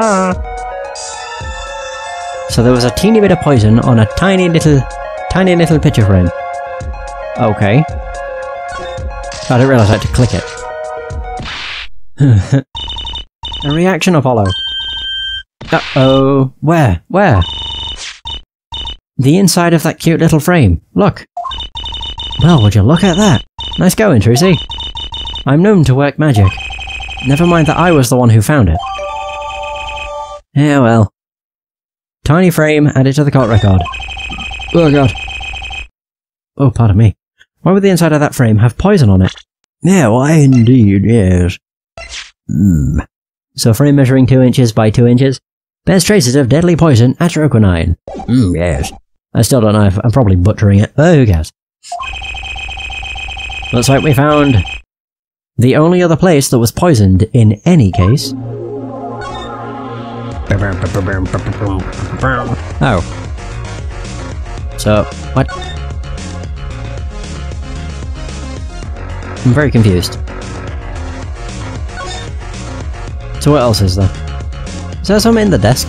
So there was a teeny bit of poison on a tiny little picture frame. Okay. I didn't realise I had to click it. A reaction, Apollo. Uh-oh. Where? Where? The inside of that cute little frame. Look. Well, would you look at that? Nice going, Trucy. I'm known to work magic. Never mind that I was the one who found it. Yeah, well. Tiny frame added to the court record. Oh god. Oh, pardon me. Why would the inside of that frame have poison on it? Yeah, why indeed, yes. So frame measuring 2 inches by 2 inches bears traces of deadly poison atroquinine. Yes. I still don't know if I'm probably butchering it, but who cares? Looks like we found the only other place that was poisoned in any case. Oh. So, what? I'm very confused. So what else is there? Is there something in the desk?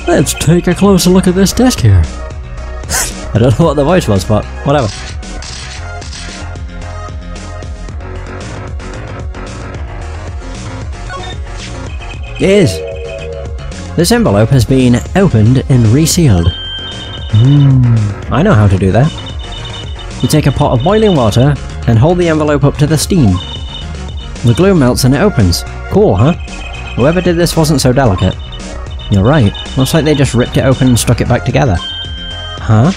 Let's take a closer look at this desk here. I don't know what the voice was, but whatever. Yes! This envelope has been opened and resealed. I know how to do that. You take a pot of boiling water and hold the envelope up to the steam. The glue melts and it opens. Cool, huh? Whoever did this wasn't so delicate. You're right. Looks like they just ripped it open and stuck it back together. Huh?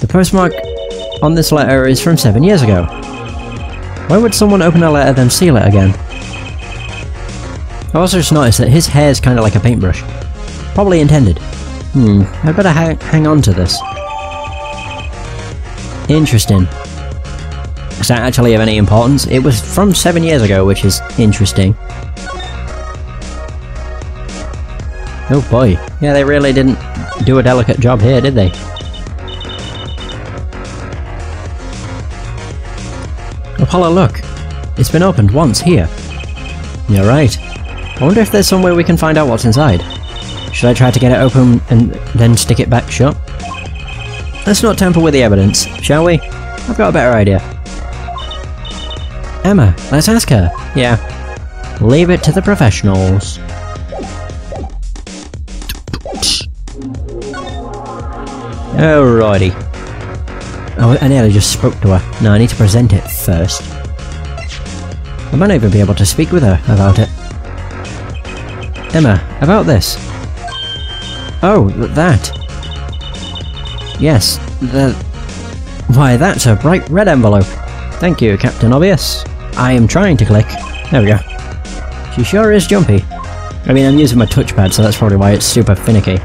The postmark on this letter is from 7 years ago. Why would someone open a letter then seal it again? I also just noticed that his hair's kind of like a paintbrush. Probably intended. I'd better hang on to this. Interesting. Is that actually of any importance? It was from 7 years ago, which is interesting. Oh boy. Yeah, they really didn't do a delicate job here, did they? Apollo, look. It's been opened once here. You're right. I wonder if there's some way we can find out what's inside. Should I try to get it open and then stick it back shut? Let's not tamper with the evidence, shall we? I've got a better idea. Emma, let's ask her. Yeah. Leave it to the professionals. Alrighty. Oh, I nearly just spoke to her. No, I need to present it first. I might even be able to speak with her about it. Emma, about this. Oh, that. Yes, why, that's a bright red envelope. Thank you, Captain Obvious. I am trying to click. There we go. She sure is jumpy. I mean, I'm using my touchpad, so that's probably why it's super finicky.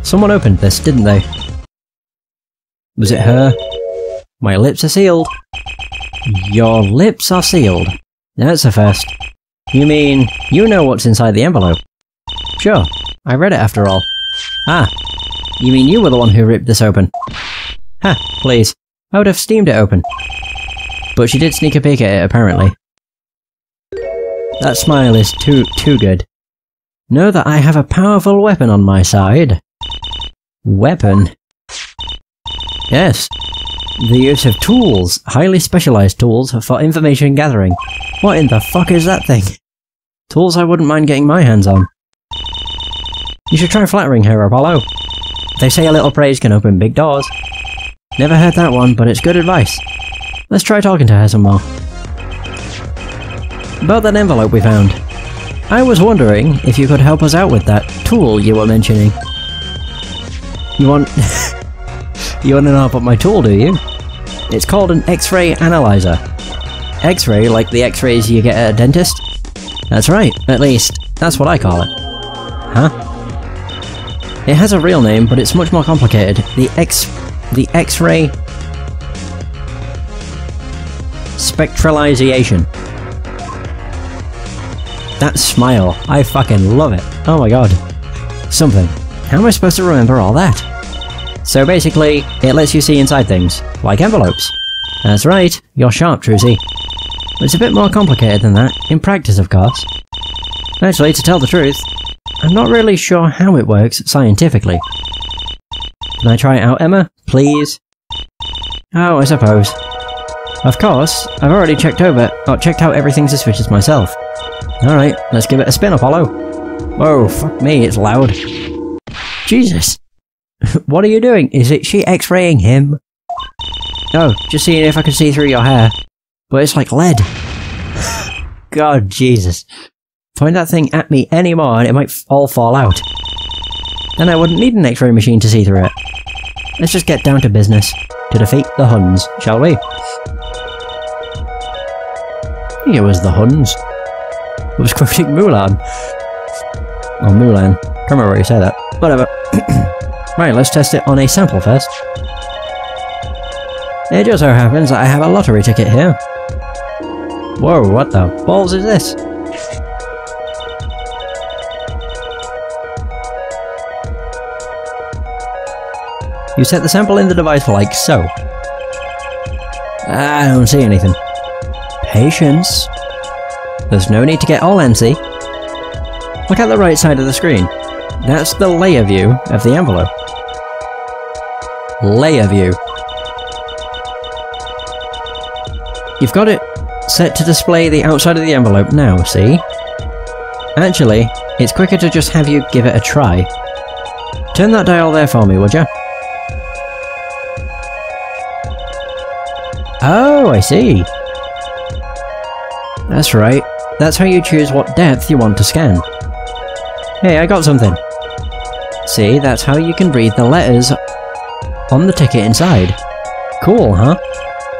Someone opened this, didn't they? Was it her? My lips are sealed. Your lips are sealed. That's a first. You mean, you know what's inside the envelope? Sure, I read it after all. Ah, you mean you were the one who ripped this open? Ha, please. I would have steamed it open. But she did sneak a peek at it, apparently. That smile is too good. Know that I have a powerful weapon on my side. Weapon? Yes. The use of tools, highly specialized tools for information gathering. What in the fuck is that thing? Tools I wouldn't mind getting my hands on. You should try flattering her, Apollo. They say a little praise can open big doors. Never heard that one, but it's good advice. Let's try talking to her some more. About that envelope we found. I was wondering if you could help us out with that tool you were mentioning. You want... You want to know about my tool, do you? It's called an X-ray analyzer. X-ray like the X-rays you get at a dentist? That's right, at least, that's what I call it. Huh? It has a real name, but it's much more complicated. The X-ray... spectralization. That smile, I fucking love it. Oh my god. Something. How am I supposed to remember all that? So basically, it lets you see inside things, like envelopes. That's right, you're sharp, Trucy. It's a bit more complicated than that, in practice of course. Actually, to tell the truth, I'm not really sure how it works scientifically. Can I try it out, Emma? Please? Oh, I suppose. Of course, I've already checked out everything suspicious myself. Alright, let's give it a spin, Apollo. Whoa, fuck me, it's loud. Jesus! What are you doing? Is she X-raying him? Oh, just seeing if I can see through your hair. But it's like lead. God, Jesus. Point that thing at me anymore and it might all fall out. Then I wouldn't need an X-ray machine to see through it. Let's just get down to business. To defeat the Huns, shall we? I think it was the Huns. It was quoting Mulan. Or Mulan. Can't remember where you say that. Whatever. Right, let's test it on a sample first. It just so happens that I have a lottery ticket here. Whoa, what the balls is this? You set the sample in the device like so. I don't see anything. Patience. There's no need to get all antsy. Look at the right side of the screen. That's the layer view of the envelope. Layer view. You've got it set to display the outside of the envelope now, see? Actually, it's quicker to just have you give it a try. Turn that dial there for me, would you? Oh, I see. That's right. That's how you choose what depth you want to scan. Hey, I got something. See, that's how you can read the letters on the ticket inside. Cool, huh?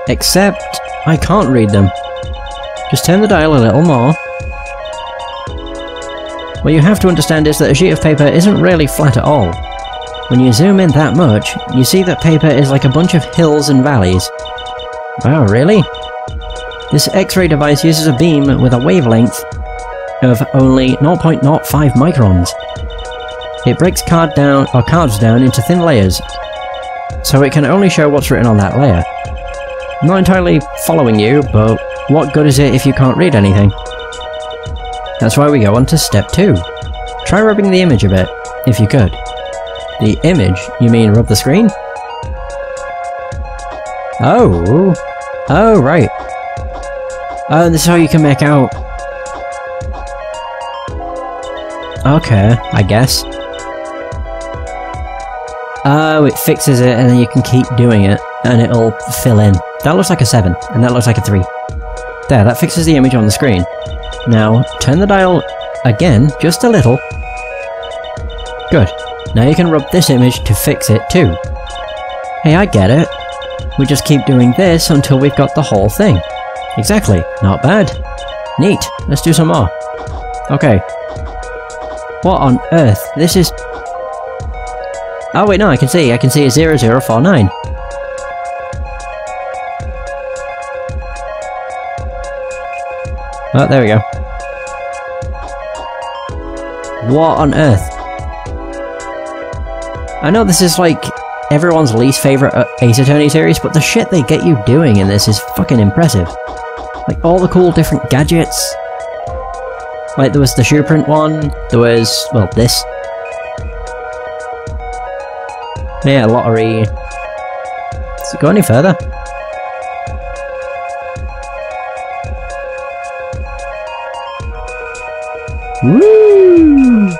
Except, I can't read them. Just turn the dial a little more. What you have to understand is that a sheet of paper isn't really flat at all. When you zoom in that much, you see that paper is like a bunch of hills and valleys. Wow, really? This X-ray device uses a beam with a wavelength of only 0.05 microns. It breaks cards down into thin layers, so it can only show what's written on that layer. I'm not entirely following you, but what good is it if you can't read anything? That's why we go on to step 2. Try rubbing the image a bit, if you could. The image? You mean rub the screen? Oh. Oh, right. Oh, this is how you can make out. Okay, I guess. Oh, it fixes it and then you can keep doing it and it'll fill in. That looks like a 7 and that looks like a 3. There, that fixes the image on the screen. Now, turn the dial again, just a little. Good. Now you can rub this image to fix it too. Hey, I get it. We just keep doing this until we've got the whole thing. Exactly. Not bad. Neat. Let's do some more. Okay. What on earth? This is... Oh wait, no, I can see a 0049. Oh, there we go. What on earth? I know this is like everyone's least favourite Ace Attorney series, but the shit they get you doing in this is fucking impressive. Like all the cool different gadgets. Like there was the shoe print one, there was, well, this. Yeah, lottery. Does it go any further? Woo!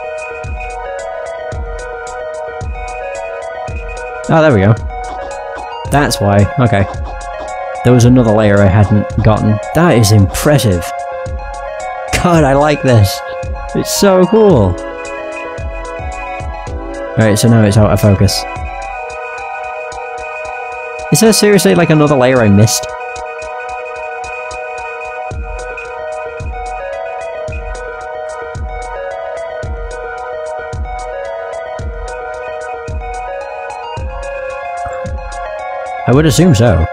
Oh, there we go. That's why. Okay. There was another layer I hadn't gotten. That is impressive. God, I like this. It's so cool. Alright, so now it's out of focus. Is there seriously like another layer I missed? I would assume so.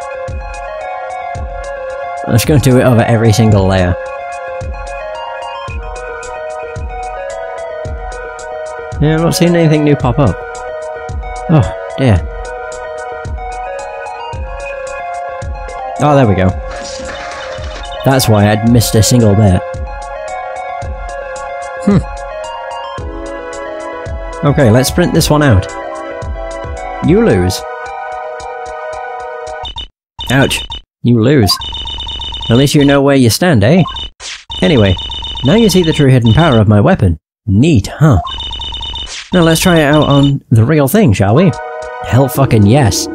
I'm just going to do it over every single layer. Yeah, I'm not seeing anything new pop up. Oh, dear. Oh, there we go. That's why I'd missed a single bit. Okay, let's print this one out. You lose. Ouch. You lose. At least you know where you stand, eh? Anyway, now you see the true hidden power of my weapon. Neat, huh? Now let's try it out on the real thing, shall we? Hell fucking yes.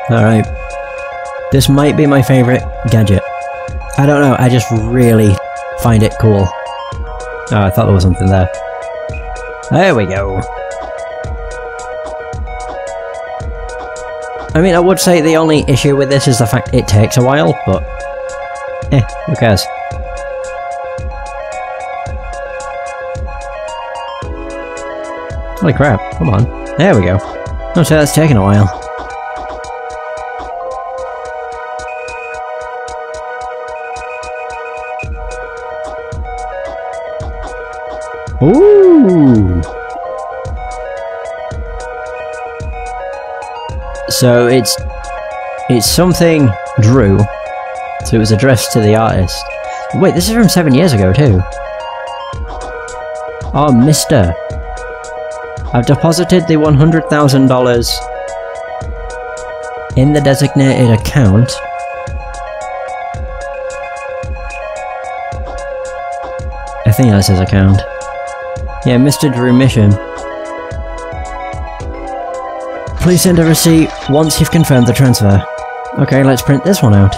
Alright. This might be my favourite gadget. I don't know, I just really find it cool. Oh, I thought there was something there. There we go. I mean, I would say the only issue with this is the fact it takes a while, but... who cares? Holy crap, come on. There we go. Oh, so that's taking a while. Ooh! So it's something Drew, so it was addressed to the artist. Wait, this is from 7 years ago too. Oh, mister. I've deposited the $100,000 in the designated account. I think that's his account. Yeah, Mr. Drew Mission. Please send a receipt once you've confirmed the transfer. Okay, let's print this one out.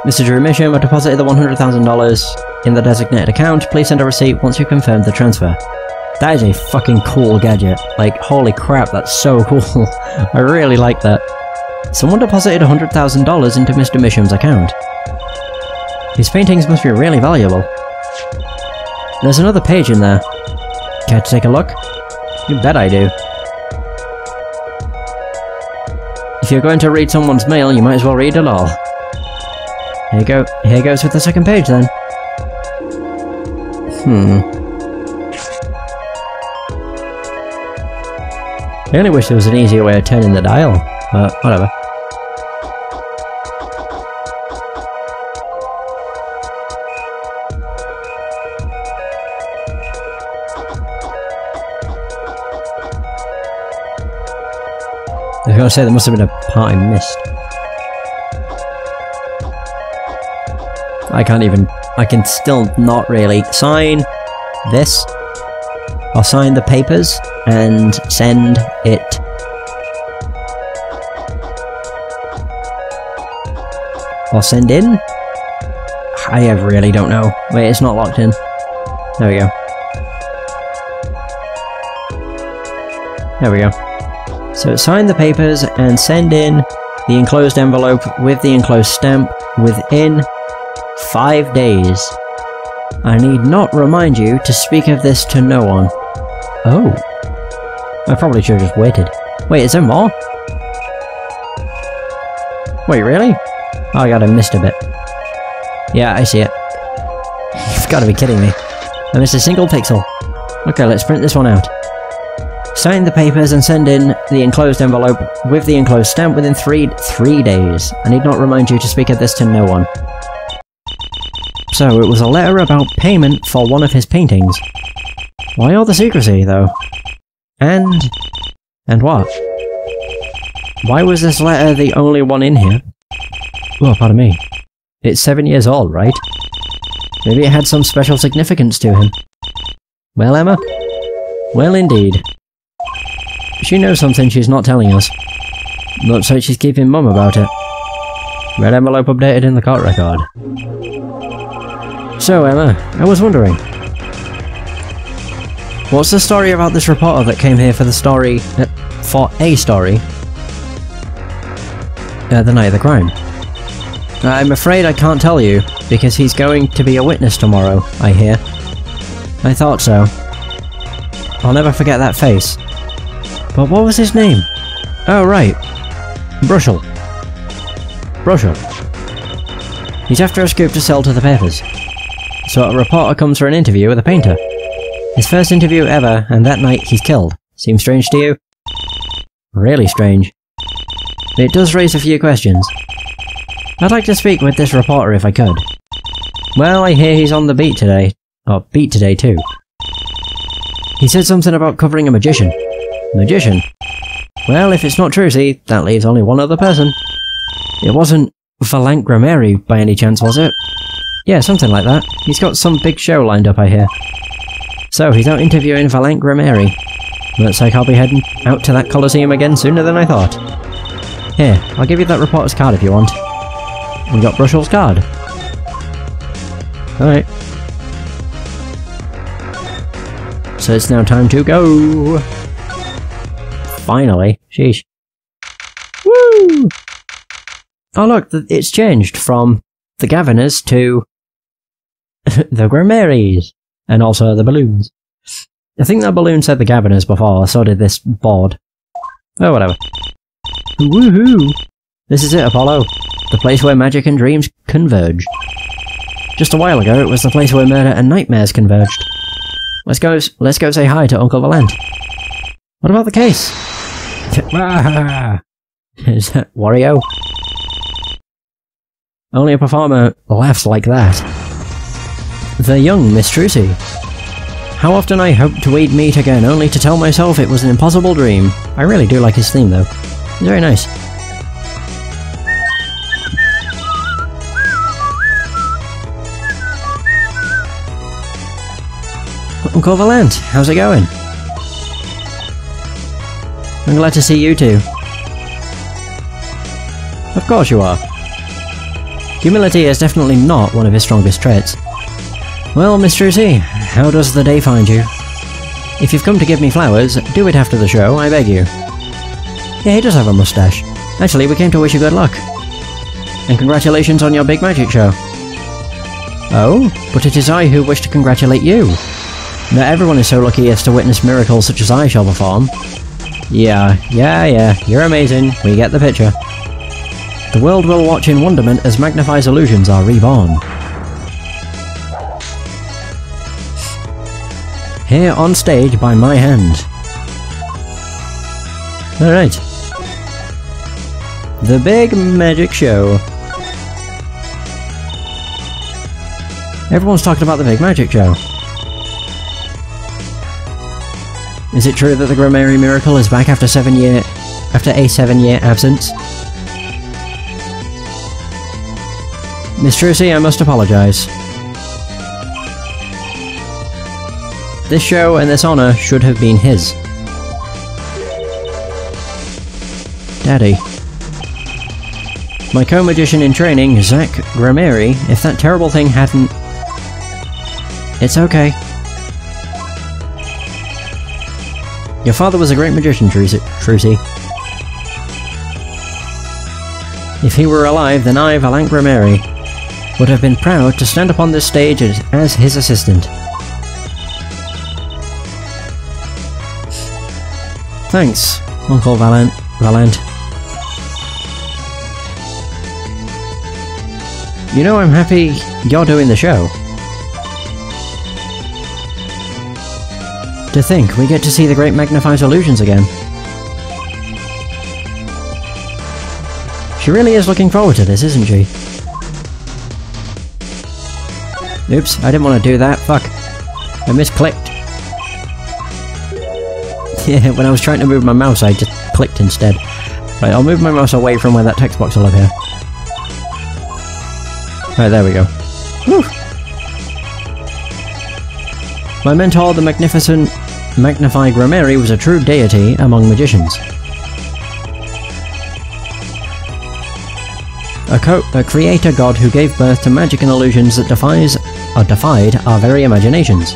Mr. Drew Mission, I deposited the $100,000 in the designated account. Please send a receipt once you've confirmed the transfer. That is a fucking cool gadget. Like, holy crap, that's so cool. I really like that. Someone deposited $100,000 into Mr. Misham's account. His paintings must be really valuable. There's another page in there. Care to take a look? You bet I do. If you're going to read someone's mail, you might as well read it all. Here you go. Here goes with the second page then. I only wish there was an easier way of turning the dial, but whatever. I was gonna say there must have been a part I missed. I can still not really sign this. I'll sign the papers and send it. I'll send in? I really don't know. Wait, it's not locked in. There we go. There we go. So sign the papers and send in the enclosed envelope with the enclosed stamp within 5 days. I need not remind you to speak of this to no one. Oh. I probably should have just waited. Wait, is there more? Wait, really? Oh god, I missed a bit. Yeah, I see it. You've got to be kidding me. I missed a single pixel. Okay, let's print this one out. Sign the papers and send in the enclosed envelope with the enclosed stamp within three days. I need not remind you to speak of this to no one. So, it was a letter about payment for one of his paintings. Why all the secrecy, though? And what? Why was this letter the only one in here? Oh, pardon me. It's 7 years old, right? Maybe it had some special significance to him. Well, Emma? Well, indeed. She knows something she's not telling us. Looks like she's keeping mum about it. Red envelope updated in the court record. So, Emma, I was wondering, what's the story about this reporter that came here for the story, the night of the crime? I'm afraid I can't tell you, because he's going to be a witness tomorrow, I hear. I thought so. I'll never forget that face. But what was his name? Oh, right. Brushel. Brushel. He's after a scoop to sell to the papers. So a reporter comes for an interview with a painter. His first interview ever, and that night he's killed. Seems strange to you? Really strange. But it does raise a few questions. I'd like to speak with this reporter if I could. Well, I hear he's on the beat today. Or beat today too. He said something about covering a magician. Magician? Well, if it's not Trucy, that leaves only one other person. It wasn't Valankrameri by any chance, was it? Yeah, something like that. He's got some big show lined up, I hear. So, he's out interviewing Valankrameri. Looks like I'll be heading out to that Colosseum again sooner than I thought. Here, I'll give you that reporter's card if you want. We got Brushall's card. Alright. So it's now time to go! Finally. Sheesh. Woo! Oh look, it's changed from the Governors to the Gramarys, and also the balloons. I think that balloon said the Governors before, so did this board. Oh, whatever. Woohoo! This is it, Apollo. The place where magic and dreams converge. Just a while ago, it was the place where murder and nightmares converged. Let's go say hi to Uncle Valent. What about the case? Is that Wario? Only a performer laughs like that. The young Miss Trucy. How often I hoped we'd meet again, only to tell myself it was an impossible dream. I really do like his theme, though. It's very nice. Uncle Valent, how's it going? I'm glad to see you too. Of course you are. Humility is definitely not one of his strongest traits. Well, Miss Trucy, how does the day find you? If you've come to give me flowers, do it after the show, I beg you. Yeah, he does have a mustache. Actually, we came to wish you good luck. And congratulations on your big magic show. Oh, but it is I who wish to congratulate you. Not everyone is so lucky as to witness miracles such as I shall perform. Yeah, you're amazing, we get the picture. The world will watch in wonderment as Magnify's illusions are reborn. Here on stage by my hand. Alright. The big magic show. Everyone's talking about the big magic show. Is it true that the Gramary miracle is back after a 7-year absence? Miss Trucy, I must apologise. This show and this honour should have been his. Daddy. My co-magician in training, Zach Gramary, if that terrible thing hadn't... It's okay. Your father was a great magician, Trucy. If he were alive, then I, Valant Gramary, would have been proud to stand upon this stage as his assistant. Thanks, Uncle Valent. You know, I'm happy you're doing the show. To think we get to see the great Magnify's illusions again. She really is looking forward to this, isn't she? Oops, I didn't want to do that, fuck. I misclicked. Yeah, when I was trying to move my mouse I just clicked instead. Right, I'll move my mouse away from where that text box will appear. Right, there we go. Whew. My mentor, the magnificent Magnify Gramary, was a true deity among magicians. A creator god who gave birth to magic and illusions that defied our very imaginations.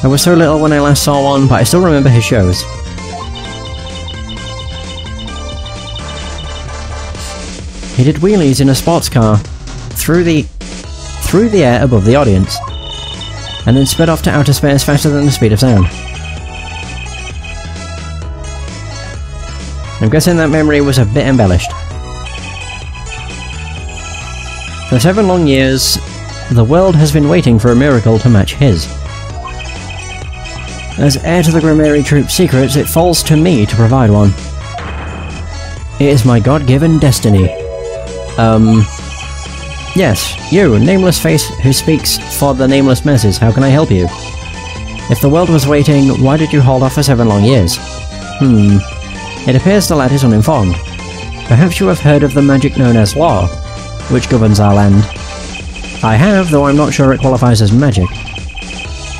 I was so little when I last saw one, but I still remember his shows. He did wheelies in a sports car through the air above the audience, and then sped off to outer space faster than the speed of sound. I'm guessing that memory was a bit embellished. For 7 long years, The world has been waiting for a miracle to match his. As heir to the Grammari Troupe's secrets, it falls to me to provide one. It is my God-given destiny. Yes, you, nameless face who speaks for the nameless masses, how can I help you? If the world was waiting, why did you hold off for 7 long years? It appears the lad is uninformed. Perhaps you have heard of the magic known as law, which governs our land. I have, though I'm not sure it qualifies as magic.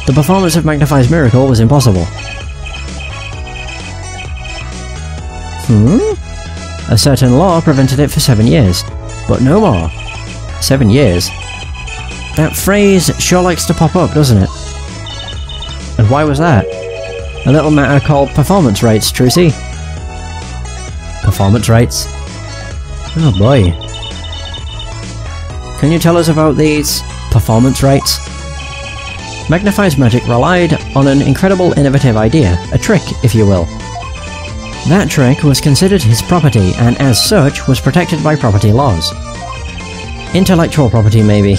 The performance of Magnify's miracle was impossible. A certain law prevented it for 7 years, but no more. 7 years? That phrase sure likes to pop up, doesn't it? And why was that? A little matter called performance rights, Trucy. Performance rights? Oh boy. Can you tell us about these performance rights? Magnify's magic relied on an incredible innovative idea, a trick, if you will. That trick was considered his property, and as such was protected by property laws. Intellectual property, maybe.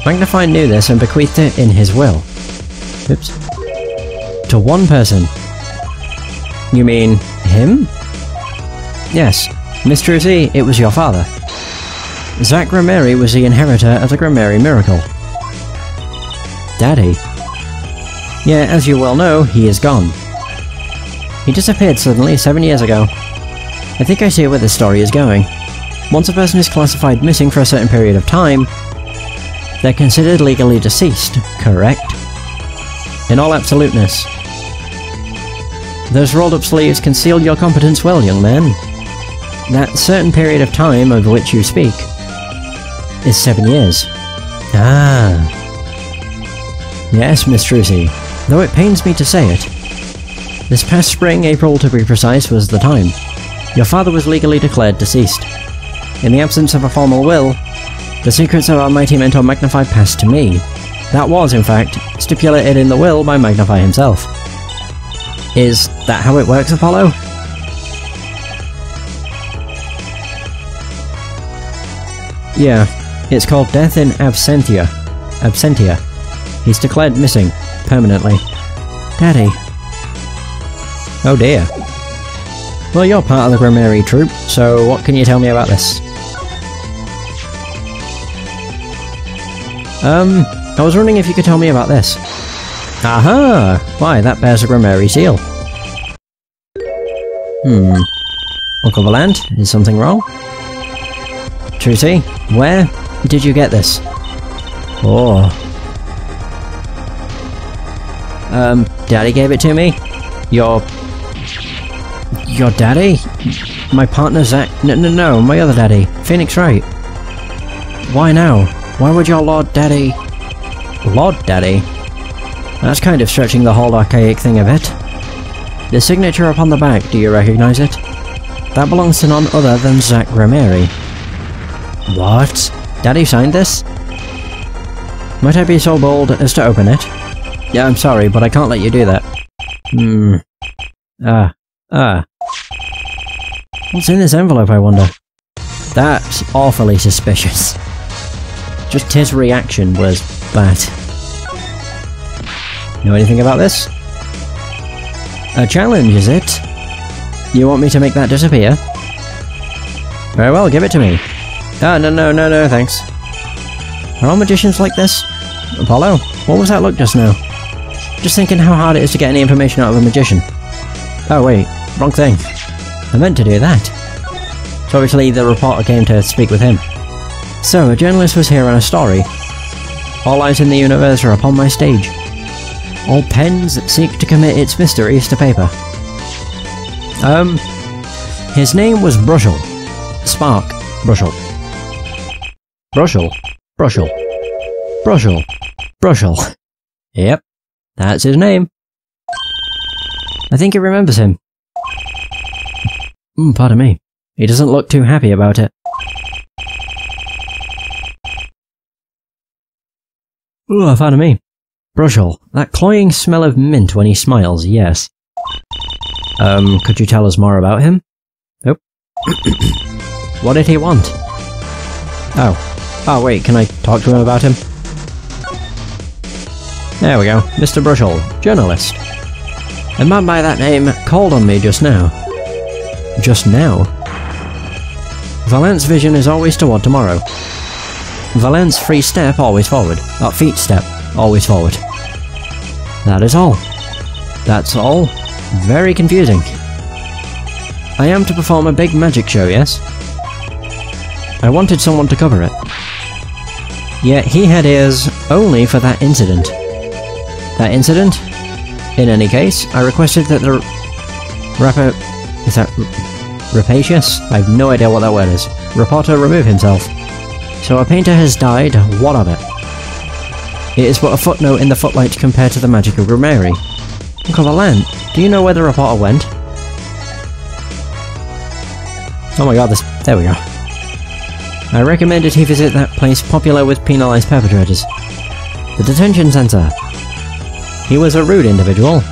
Magnify knew this and bequeathed it in his will. Oops. To one person. You mean him? Yes, Miss Trucy, it was your father. Zach Grammari was the inheritor of the Grammari miracle. Daddy? Yeah, as you well know, he is gone. He disappeared suddenly 7 years ago. I think I see where this story is going. Once a person is classified missing for a certain period of time, they're considered legally deceased, correct? In all absoluteness. Those rolled-up sleeves conceal your competence well, young man. That certain period of time of which you speak is 7 years. Ah. Yes, Miss Trucy, though it pains me to say it. This past spring, April to be precise, was the time. Your father was legally declared deceased. In the absence of a formal will, the secrets of our mighty mentor Magnify passed to me. That was, in fact, stipulated in the will by Magnify himself. Is that how it works, Apollo? Yeah, it's called death in absentia. Absentia. He's declared missing, permanently. Daddy. Oh dear. Well, you're part of the Grammari Troupe, so what can you tell me about this? I was wondering if you could tell me about this. Aha! Why, that bears a Grammari seal. Uncle Valant, is something wrong? Trucy, where did you get this? Oh. Daddy gave it to me? Your daddy? My partner Zach? No, my other daddy, Phoenix Wright. Why now? Why would your Lord Daddy... Lord Daddy? That's kind of stretching the whole archaic thing a bit. The signature upon the back, do you recognize it? That belongs to none other than Zach Grammari. What? Daddy signed this? Might I be so bold as to open it? Yeah, I'm sorry, but I can't let you do that. What's in this envelope, I wonder? That's awfully suspicious. Just his reaction was bad. Know anything about this? A challenge, is it? You want me to make that disappear? Very well, give it to me. Ah, no, thanks. Are all magicians like this? Apollo, what was that look just now? Just thinking how hard it is to get any information out of a magician. Oh wait, wrong thing. I meant to do that. So obviously the reporter came to speak with him. So, a journalist was here on a story. All eyes in the universe are upon my stage. All pens seek to commit its mysteries to paper. His name was Brushel. Spark Brushel. Brushel. Yep, that's his name. I think he remembers him. Pardon me. He doesn't look too happy about it. Pardon me. Brushel. That cloying smell of mint when he smiles, yes. Could you tell us more about him? Nope. What did he want? Oh. Oh wait, can I talk to him about him? There we go, Mr. Brushall, journalist. A man by that name called on me just now. Just now? Valent's vision is always toward tomorrow. Valent's free step always forward. Feet step always forward. That is all. That's all. Very confusing. I am to perform a big magic show, yes? I wanted someone to cover it. Yet he had ears only for that incident. That incident? In any case, I requested that the is that rapacious? I have no idea what that word is. Reporter remove himself. So a painter has died, what of it? It is but a footnote in the footlight compared to the magic of Mary. Uncle Valent, do you know where the reporter went? Oh my god, there we go. I recommended he visit that place popular with penalised perpetrators. The detention centre. He was a rude individual.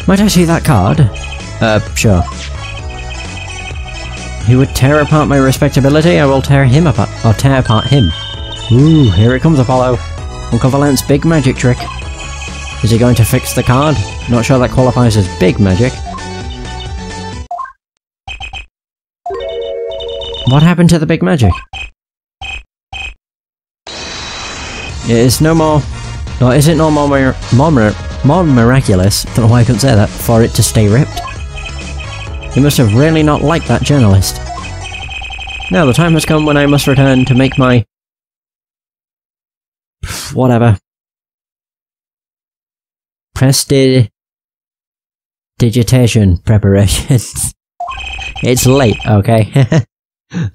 Might I see that card? Sure. He would tear apart my respectability, I will tear him apart. Or tear apart him. Ooh, here it comes, Apollo. Uncle Valent's big magic trick. Is he going to fix the card? Not sure that qualifies as big magic. What happened to the big magic? It is no more... Or is it no more miraculous, don't know why I couldn't say that, for it to stay ripped? He must have really not liked that journalist. Now the time has come when I must return to make my... whatever. Prestidigitation preparations. It's late, okay?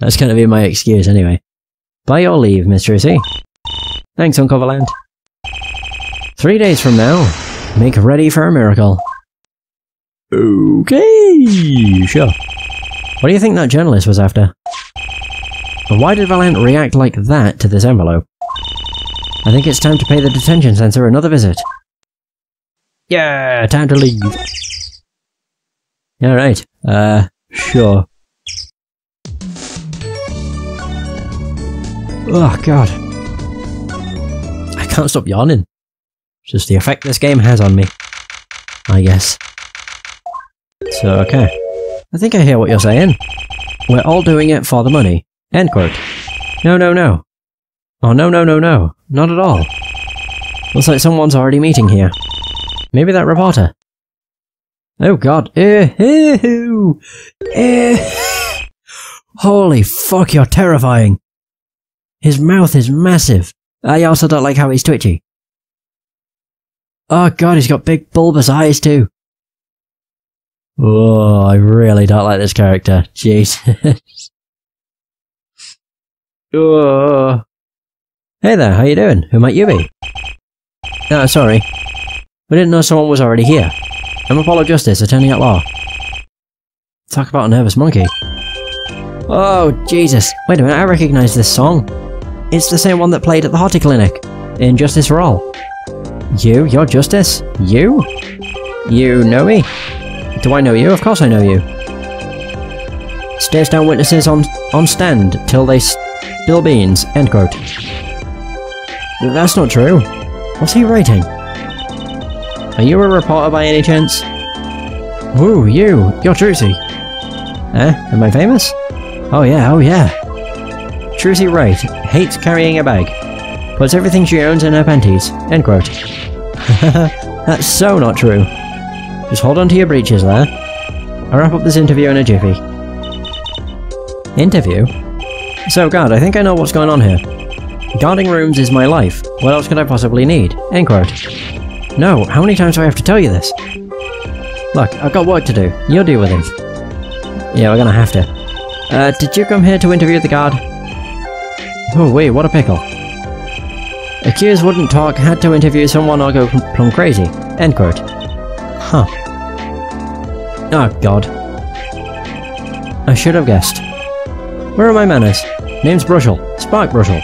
That's gonna be my excuse anyway. By your leave, Miss Trucy. Thanks, Uncle Valent. 3 days from now, make ready for a miracle. Okay, sure. What do you think that journalist was after? And why did Valent react like that to this envelope? I think it's time to pay the detention centre another visit. Yeah, time to leave. Alright, sure. Oh god. I can't stop yawning. It's just the effect this game has on me, I guess. So, okay. I think I hear what you're saying. We're all doing it for the money. End quote. No, no, no. Oh, no, no, no, no. Not at all. Looks like someone's already meeting here. Maybe that reporter. Oh god. Ew. Holy fuck, you're terrifying. His mouth is massive. I also don't like how he's twitchy. Oh god, he's got big bulbous eyes too. Oh, I really don't like this character. Jesus. Oh. Hey there, how you doing? Who might you be? Oh, sorry. We didn't know someone was already here. I'm Apollo Justice, attorney at law. Talk about a nervous monkey. Oh, Jesus. Wait a minute, I recognise this song. It's the same one that played at the Hottie Clinic in Justice for All. You're Justice? You? You know me? Do I know you? Of course I know you. Stares down witnesses on stand till they spill beans. End quote. That's not true. What's he writing? Are you a reporter by any chance? Woo, you're Trucy. Am I famous? Oh yeah, oh yeah. Trucy Wright hates carrying a bag. Puts everything she owns in her panties. End quote. That's so not true. Just hold on to your breeches there. I'll wrap up this interview in a jiffy. Interview? So god, I think I know what's going on here. Guarding rooms is my life. What else could I possibly need? End quote. No, how many times do I have to tell you this? Look, I've got work to do. You'll deal with him. Yeah, we're gonna have to. Did you come here to interview the guard? Oh wait, what a pickle. Accused wouldn't talk, had to interview someone or go plumb crazy. End quote. Huh. Oh god. I should have guessed. Where are my manners? Name's Brushall. Spark Brushall.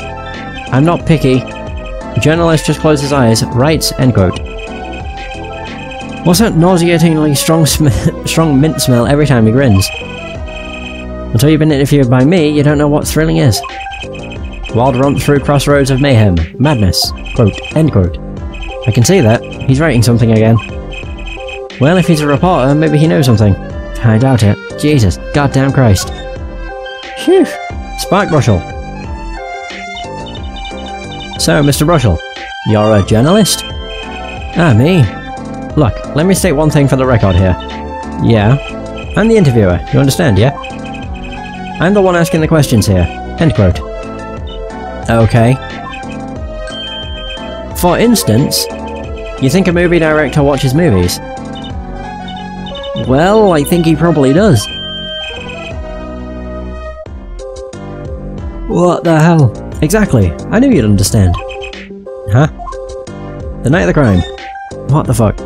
I'm not picky. The journalist just closed his eyes, writes, end quote. What's that nauseatingly strong mint smell every time he grins? Until you've been interviewed by me, you don't know what thrilling is. Wild romp through crossroads of mayhem, madness, quote, end quote. I can see that. He's writing something again. Well, if he's a reporter, maybe he knows something. I doubt it. Jesus, goddamn Christ. Phew. Spark Brushel. So, Mr. Brushel, you're a journalist? Ah, me? Look, let me state one thing for the record here. Yeah? I'm the interviewer, you understand, yeah? I'm the one asking the questions here. End quote. Okay. For instance, you think a movie director watches movies? Well, I think he probably does. What the hell? Exactly, I knew you'd understand. Huh? The night of the crime. What the fuck?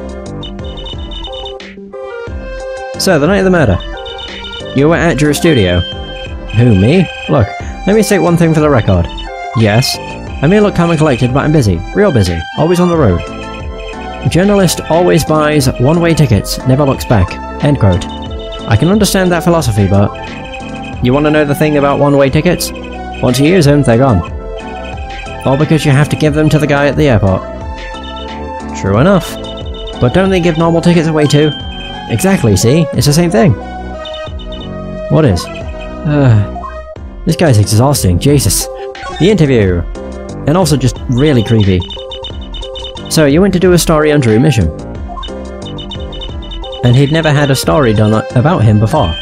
So, the night of the murder. You were at Drew's studio. Who, me? Look, let me state one thing for the record. Yes, I may look calm and collected, but I'm busy. Real busy. Always on the road. A journalist always buys one-way tickets, never looks back. End quote. I can understand that philosophy, but... You want to know the thing about one-way tickets? Once you use them, they're gone. All because you have to give them to the guy at the airport. True enough. But don't they give normal tickets away too? Exactly, see? It's the same thing. What is? This guy's exhausting, Jesus. The interview! And also just really creepy. So, you went to do a story on Drew Mission. And he'd never had a story done about him before.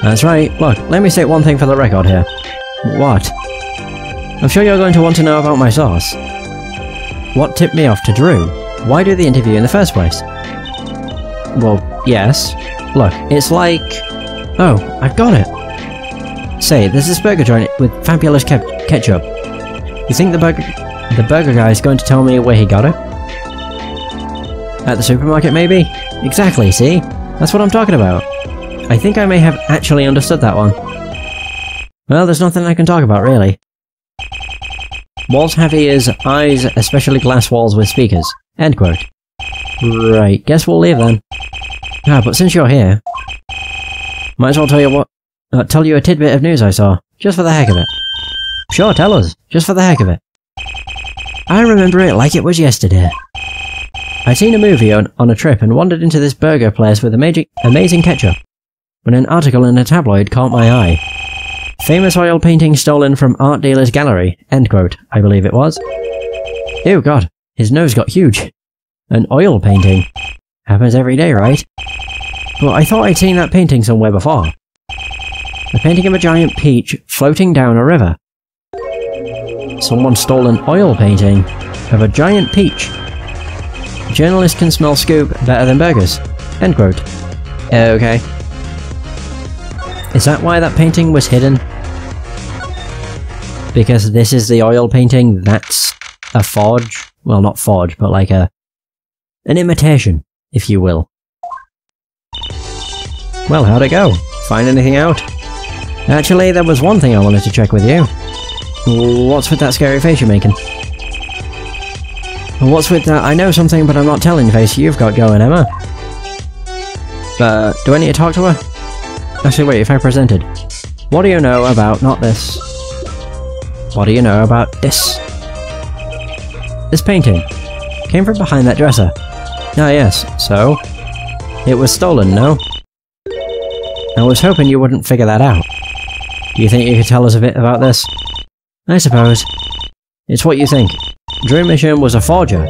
That's right. Look, let me state one thing for the record here. What? I'm sure you're going to want to know about my source. What tipped me off to Drew? Why do the interview in the first place? Well, yes. Look, it's like... Oh, I've got it! Say, there's this burger joint with fabulous ketchup. You think the burger guy is going to tell me where he got it? At the supermarket, maybe? Exactly, see? That's what I'm talking about. I think I may have actually understood that one. Well, there's nothing I can talk about, really. Walls have ears, eyes, especially glass walls with speakers. End quote. Right, guess we'll leave then. Ah, but since you're here... Might as well tell you a tidbit of news I saw, just for the heck of it. Sure, tell us, just for the heck of it. I remember it like it was yesterday. I'd seen a movie on a trip and wandered into this burger place with amazing ketchup, when an article in a tabloid caught my eye. Famous oil painting stolen from art dealer's gallery, end quote, I believe it was. Ew, God, his nose got huge. An oil painting. Happens every day, right? But I thought I'd seen that painting somewhere before. A painting of a giant peach floating down a river. Someone stole an oil painting of a giant peach. A journalist can smell scoop better than burgers. End quote. Okay. Is that why that painting was hidden? Because this is the oil painting that's a forge? Well, not forge, but like an imitation, if you will. Well, how'd it go? Find anything out? Actually, there was one thing I wanted to check with you. What's with that scary face you're making? What's with that I know something but I'm not telling face you've got going, Emma? Do I need to talk to her? Actually, wait, if I presented. What do you know about not this? What do you know about this? This painting came from behind that dresser. Ah yes, so? It was stolen, no? I was hoping you wouldn't figure that out. Do you think you could tell us a bit about this? I suppose. It's what you think. Drew Mission was a forger.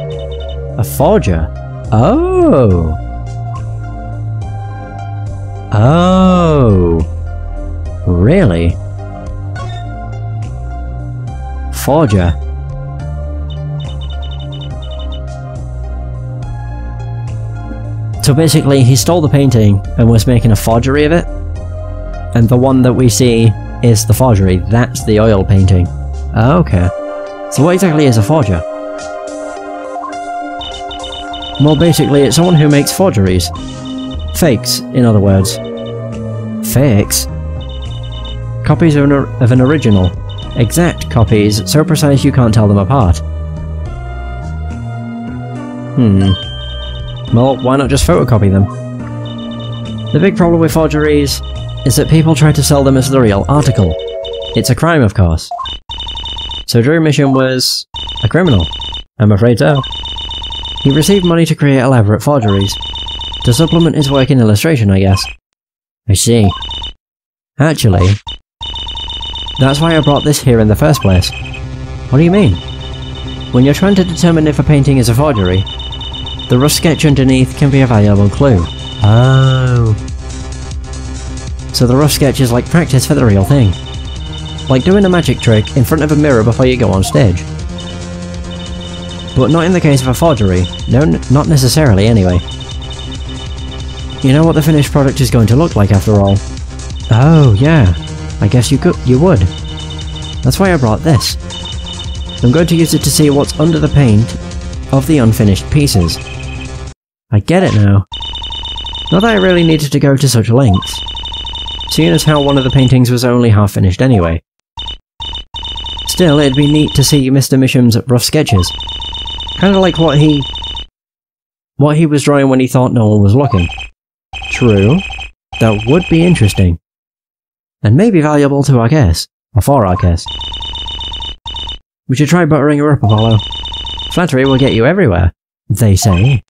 A forger? Oh! Oh! Really? Forger. So basically, he stole the painting and was making a forgery of it? And the one that we see is the forgery. That's the oil painting. Oh, okay. So what exactly is a forger? Well, basically, it's someone who makes forgeries. Fakes, in other words. Fakes? Copies of an original. Exact copies, so precise you can't tell them apart. Well, why not just photocopy them? The big problem with forgeries is that people try to sell them as the real article. It's a crime, of course. So Drew Mission was a criminal. I'm afraid so. He received money to create elaborate forgeries. To supplement his work in illustration, I guess. I see. Actually, that's why I brought this here in the first place. What do you mean? When you're trying to determine if a painting is a forgery, the rough sketch underneath can be a valuable clue. Oh. So the rough sketch is like practice for the real thing. Like doing a magic trick in front of a mirror before you go on stage. But not in the case of a forgery. No, not necessarily anyway. You know what the finished product is going to look like after all. Oh, yeah. I guess you would. That's why I brought this. I'm going to use it to see what's under the paint of the unfinished pieces. I get it now. Not that I really needed to go to such lengths, seeing as how one of the paintings was only half finished anyway. Still, it'd be neat to see Mr. Misham's rough sketches. Kinda like what he was drawing when he thought no one was looking. True. That would be interesting. And maybe valuable to our case. Or for our case. We should try buttering her up, Apollo. Flattery will get you everywhere, they say.